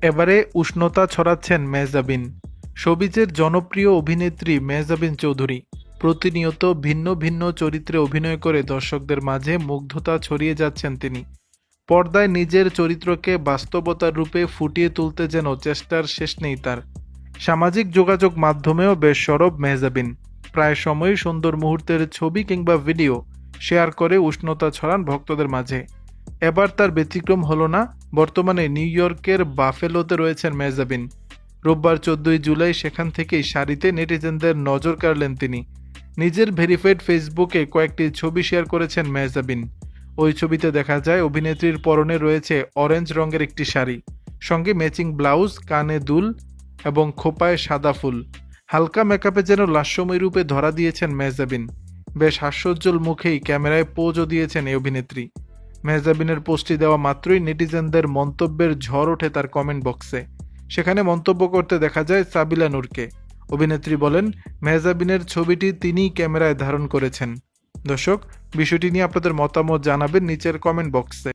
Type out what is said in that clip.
এবারে উষ্ণতা ছড়াচ্ছেন মেহজাবিন। শোবিজের জনপ্রিয় অভিনেত্রী মেহজাবিন চৌধুরী প্রতিনিয়ত ভিন্ন ভিন্ন চরিত্রে অভিনয় করে দর্শকদের মাঝে মুগ্ধতা ছড়িয়ে যাচ্ছেন তিনি। পর্দায় নিজের চরিত্রকে বাস্তবতার রূপে ফুটিয়ে তুলতে যেন চেষ্টার শেষ নেই তার। সামাজিক যোগাযোগ মাধ্যমেও বেশ সরব মেহজাবিন। প্রায় সময়ই সুন্দর মুহূর্তের ছবি কিংবা ভিডিও শেয়ার করে উষ্ণতা ছড়ান ভক্তদের মাঝে। এবার তার ব্যতিক্রম হলো না। বর্তমানে নিউ ইয়র্কের বাফেলোতে রয়েছেন মেহজাবিন। রোববার 14 জুলাই সেখান থেকেই সারিতে নেটিজেনদের নজর কাড়লেন তিনি। নিজের ভেরিফাইড ফেসবুকে কয়েকটি ছবি শেয়ার করেছেন মেহজাবিন। ওই ছবিতে দেখা যায় অভিনেত্রীর পরনে রয়েছে অরেঞ্জ রঙের একটি শাড়ি, সঙ্গে ম্যাচিং ব্লাউজ, কানে দুল এবং খোঁপায় সাদা ফুল। হালকা মেকআপে যেন লাস্যময় রূপে ধরা দিয়েছেন মেহজাবিন। বেশ হাস্যোজ্জ্বল মুখেই ক্যামেরায় পোজও দিয়েছেন এই অভিনেত্রী। মেহজাবিনের পোস্টটি দেওয়া মাত্রই নেটিজেনদের মন্তব্যের ঝড় ওঠে তার কমেন্ট বক্সে। সেখানে মন্তব্য করতে দেখা যায় সাবিলা নূরকে। অভিনেত্রী বলেন, মেহজাবিনের ছবিটি তিনিই ক্যামেরায় ধারণ করেছেন। দর্শক, বিষয়টি নিয়ে আপনাদের মতামত জানাবেন নিচের কমেন্ট বক্সে।